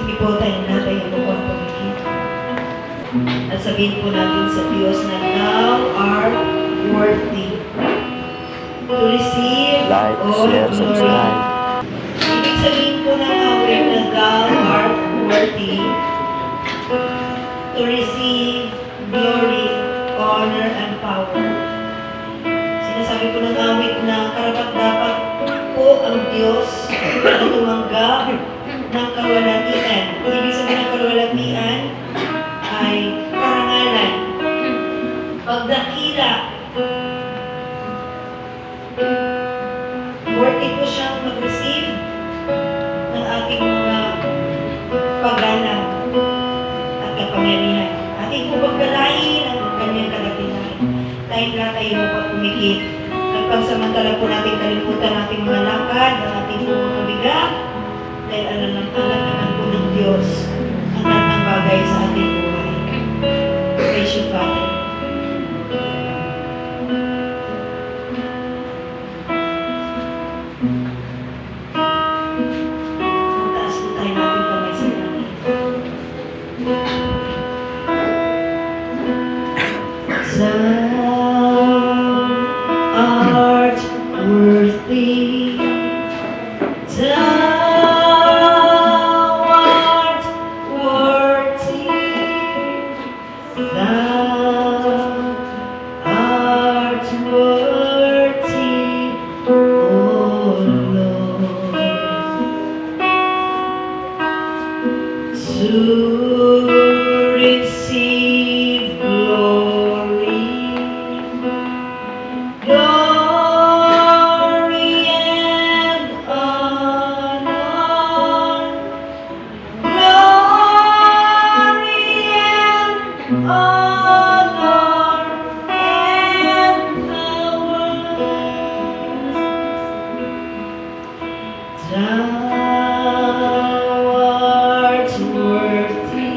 Sige po tayo natin ang bukong pumikit. At sabihin po natin sa Diyos na Thou art worthy to receive Like, all share, glory. subscribe. Ibig sabihin po ng awit na Thou art worthy to receive glory, honor, and power. Sinasabi po ng awit na karapat-dapat po ang Diyos na tumanggap ng kalwalatian. Ibig sabihin ng kalwalatian ay karangalan, pagdakila. Worthy po siyang mag-receive ng ating mga paggalang at kapangyarihan. Ating po paggalain ang kanyang kadakilan. Dahil na tayo at pumikit. Nagpagsamantala po natin kalimutan ating mga lakad, ang ating mga kabigat. Dahil alam naman po ng Diyos ang lahat ng bagay sa ating buhay. Praise you, Father. Mataas po tayo natin kamay sa langit. Thou art worthy. Thou art worthy. Thou art worthy, O Lord, to receive glory, glory and honor, glory and honor and power. Thou art worthy.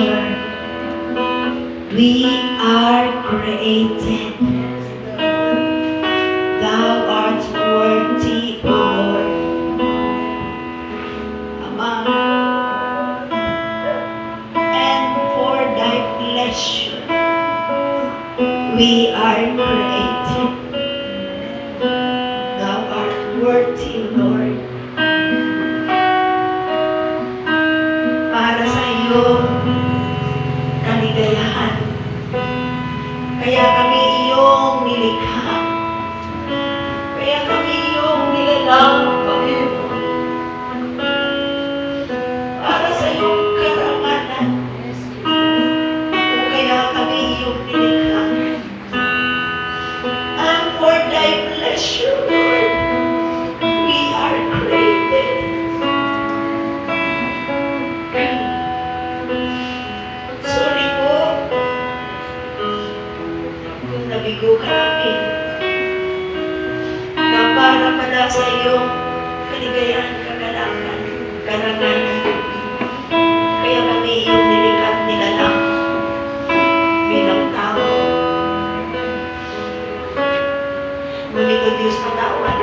pleasure. We are created. Thou art worthy, O Lord. Ama, and for thy pleasure, we are created. Thou art worthy, O Lord. Para sa iyong kaligayahan. Kaya kami iyong nilikha. Kaya kami iyong nilalang, Panginoon. Para sa iyong karangalan. O kaya kami iyong nilikha. And for thy pleasure, Lord, we are created. Sorry po kung nabigo ka namin na para pala sa iyong kaligayahan, kagalakan, karangalan. Kaya kami iyong nilikat nilalang bilang tao. Ngunit o Diyos patawad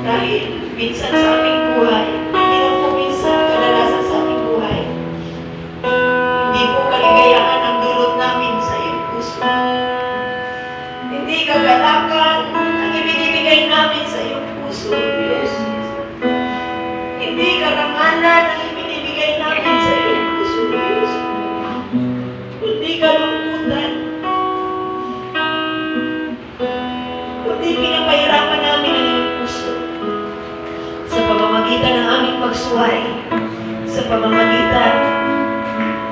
dahil minsan sa aming buhay, hindi lang po minsan kadalasan sa aming buhay, hindi po kaligayahan ang dulot namin sa iyong puso. Hindi kagalakan ang ibinibigay namin sa iyong puso, Diyos. Hindi karangalan ang ibinibigay namin sa iyong puso, Diyos. Kundi kalungkutan. Kundi pinapahirapan namin ang iyong puso. Sa pamamagitan ng aming pagsuway, sa pamamagitan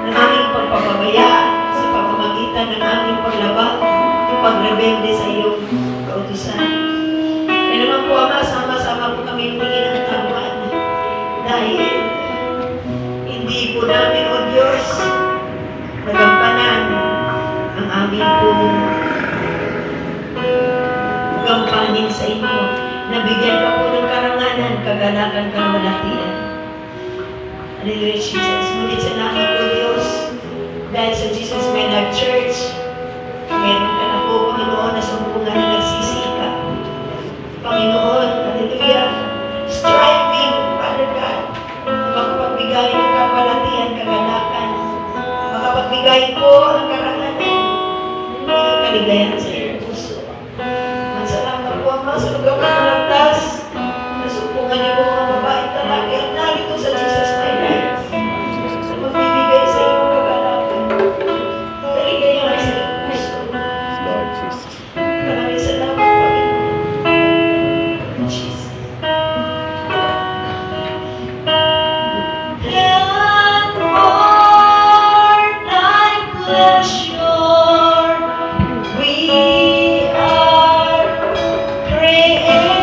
ng aming pagpapabayaan, sa pamamagitan ng aming paglabag, pagrebelde sa iyong kautusan. Kaya naman po, Ama, sama-sama po kami humingi ng tawad dahil hindi po namin, O Diyos, nagampanan ang aming pong gampanin sa inyo. Nabigyan ka po ng karangalan, kagalakan, kamalatian. Hallelujah, Jesus. Ngunit salamat po, Diyos, dahil sa Jesus My Life Church, meron ka na po, Panginoon, na sumpungan na nagsisikap. Panginoon, hallelujah, striving, Father God, na makapagbigay ng kamalatian, kagalakan, makapagbigay po ng karangalan, ng kaligayahan sa iyong puso. Magsalamat po, Ama, sa lugar ng landas, nasumpungan niyo po mga babae talaki at narito sa Jesus My Life, na magbibigay sa iyong kagalakan, kaligayahan sa iyong puso. Lord Jesus. Maraming salamat, Panginoon. Jesus. And for thy pleasure, we are created.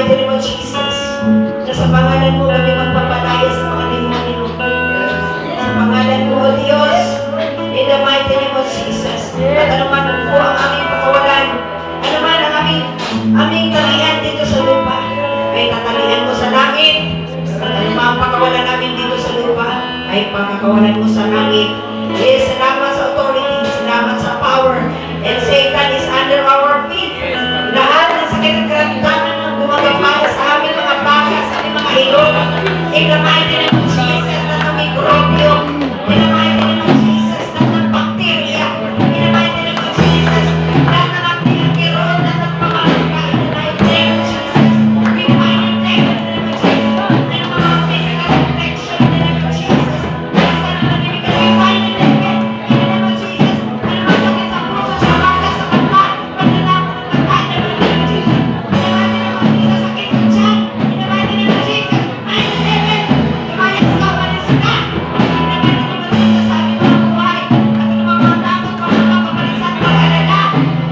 mighty name of Jesus, na sa pangalan mo kami magpapalaya sa mga demonyo. Sa pangalan mo, O Diyos, in the mighty name of Jesus. At anuman po ang aming pakawalan, anuman ang aming talian dito sa lupa, ay tatalian mo sa langit. At anuman ang pakawalan namin dito sa lupa, ay pakakawalan mo sa langit. Yes, salamat sa authority, salamat sa power, and Satan is under our feet. Lahat ng sakit at karamdaman na gumagapay sa aming mga baka, sa aming mga ilong, in the mighty name of Jesus, na ng mikrobyo, in the mighty name of Jesus, na ng bacteria, in the mighty name of Jesus, na ng antiviral, na ng pamangka, in the mighty name of Jesus, we bind and take in the name of Jesus, na ng mga physical infection, in the name of Jesus, na sa naman ibigay, we bind and take in the name of Jesus, na ng mga sakit sa puso, sa baka, sa kanta, panlalako ng kanta, in the mighty name of Jesus, in the mighty name of Jesus, sakit sa tiyan, in the mighty name of Jesus, ay in heaven, lumayas ka, walis ka, in the mighty name of Jesus, sa aming mga buhay, at ang mga takot, mga kapalisan, mag-alala,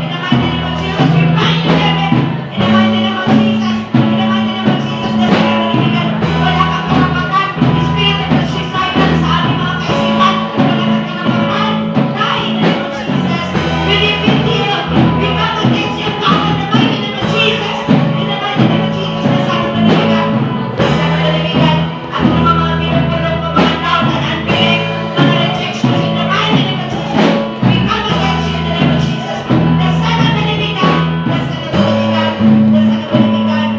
in the mighty name of Jesus, we bind in heaven, in the mighty name of Jesus, in the mighty name of Jesus, na sa kaniligan, wala kang karapatan, spirit of suicidal sa aming mga kaisipan, wala kang karapatan, die in the name of Jesus, we defeat you, we come against you, God, in the mighty name of Jesus, in the mighty name of Jesus, na sa kaniligan, at ang mga pinagpulong, mga doubt and unbelief, mga rejections, in the mighty name of Jesus, we come against you in the name of Jesus, na sa kaniligan, na sa kaniligan, na sa kaniligan,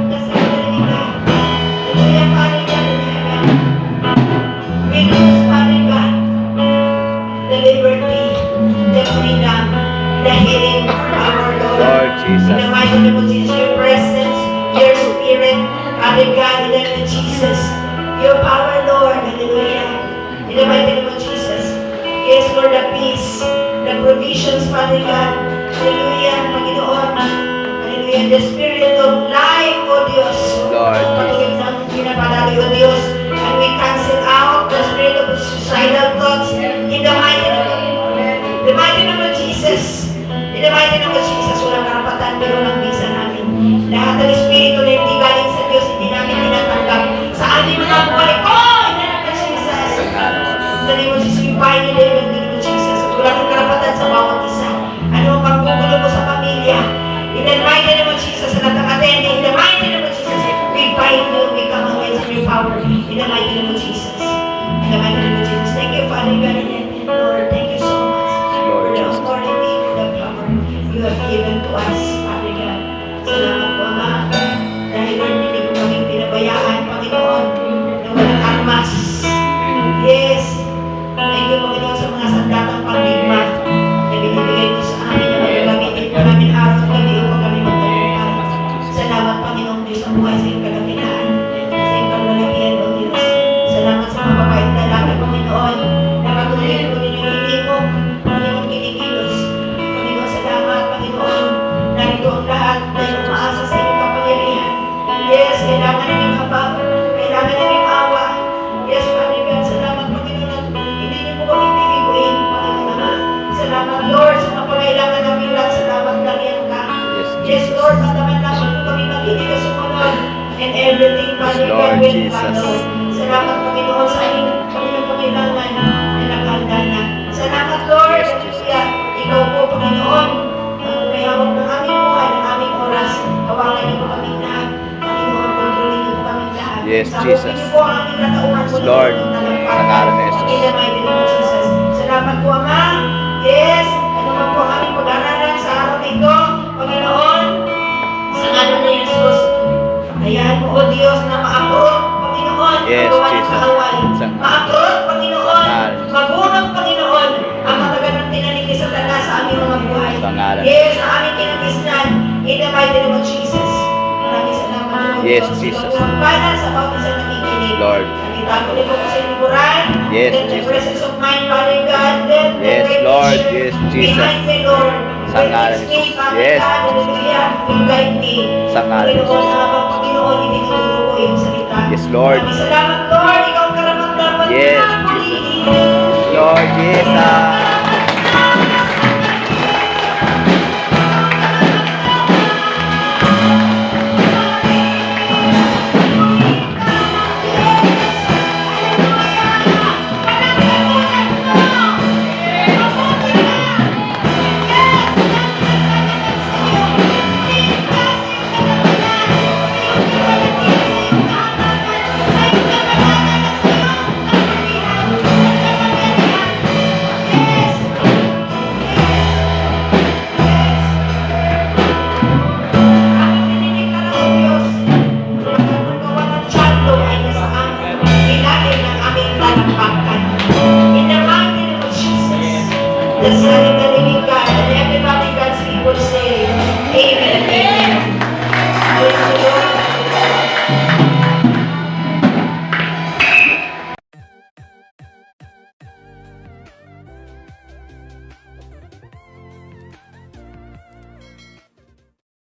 na sa kaniligan, hallelujah, Father God in heaven, we lose, Father God, the liberty, the freedom, the healing power, Lord. Lord In the Jesus. mighty name of Jesus, your presence, your spirit, Father God, in the name of Jesus, your power, Lord, hallelujah. In the mighty name of Jesus. Yes, Lord, the peace, the provisions, Father God, hallelujah, Panginoon, hallelujah, the spirit of life, O Diyos. Lord Patuloy na pinapalali, O Diyos, and we cancel out the spirit of suicidal thoughts in the mighty name of the mighty name of Jesus. In the mighty name of Jesus, walang karapatan, pero lang bisa namin. Lahat ng espiritu na hindi galing sa Diyos, hindi namin tinatanggap sa aming mga buhay ko. In the name of Jesus. In the name of Jesus, we bind in the name of Jesus. Wala kang karapatan sa bawat isa. Ano ang pagkukulo mo sa pamilya? In the mighty name of Jesus, sa lahat ng attending, in the mighty name of Jesus, we bind you, we come against your power. In the mighty name of Jesus. In the mighty name of Jesus. Thank you, Father God in heaven. Lord, thank you so much for the authority, for the power you have given to us, Father God. Salamat po, Ama. Dahil Lord, hindi po kami pinabayaan, Panginoon, na walang armas. Yes. Thank you, Panginoon, sa mga sandatang pangdigma na binibigay mo sa amin na magagamitin po namin araw at gabi upang kami magtagumpay. Salamat, Panginoon Diyos, ang buhay sa iyong kalakitaan, sa iyong kalalakihan, O Diyos. Salamat sa mga babae at lalaki, Panginoon, na patuloy po ninyong hindi mo, Panginoon, kinikilos. Panginoon, salamat, Panginoon, narito ang lahat dahil umaasa sa inyong kapangyarihan. Yes, kailangan namin habang, kailangan namin awa. Yes, Father God, salamat, Panginoon, hindi niyo po kami bibiguin, Panginoon, Ama. Salamat, Lord, sa napangailangan namin lahat. Salamat, Lagyan ka. Yes, Lord, mataman naman po kami makinig ka sumunod. And everything, Father God, Lord will Jesus. follow. Salamat, Panginoon, sa aming Panginoon pangailangan na nakahanda na. Salamat, Lord. Yes, Jesus. Hallelujah. Ikaw po, Panginoon, ang may hawak ng aming buhay, ng aming oras. Hawakan niyo po kaming lahat. Panginoon, kontrolin niyo po kaming lahat. Yes, Sabupin Jesus. niyo po ang aming katauhan po. Lord, sa ngalan ni Jesus. In the mighty name of Jesus. Salamat po, Ama. Yes, ano man po ang aming pag-aralan sa araw na ito, Panginoon, sa ngalan ni Jesus. Hayaan mo, O Diyos, na ma-approve, Panginoon, Yes, ang gawa ng Jesus. kaaway. Sa- Ma-approve, Panginoon, Sa ngalan. mabunag, Panginoon, ang matagal ng tinanig ni Satanas sa aming mga buhay. Sa ngalan. Yes, sa aming kinagisnan, in the mighty name of Jesus. Maraming salamat po, Yes, Diyos. Jesus. Ikaw po ang banal sa bawat isang nakikinig. Lord. Nakita ko din po sa liburan. Yes, Let the Jesus. presence of mind, Father God, let the Yes, great Lord. teacher Yes, Jesus. behind me, Lord. Sa ngalan ni Let Jesus. me, Father Yes, God, hallelujah, will guide me. Sa ngalan ni Panginoon, Jesus. sa habang Panginoon, itinuturo ko iyong salita. Yes, Lord. Maraming salamat, Lord. Ikaw ang karapat-dapat Yes, na Jesus. purihin. Lord Jesus. Dasalin ka living God, and everybody God's people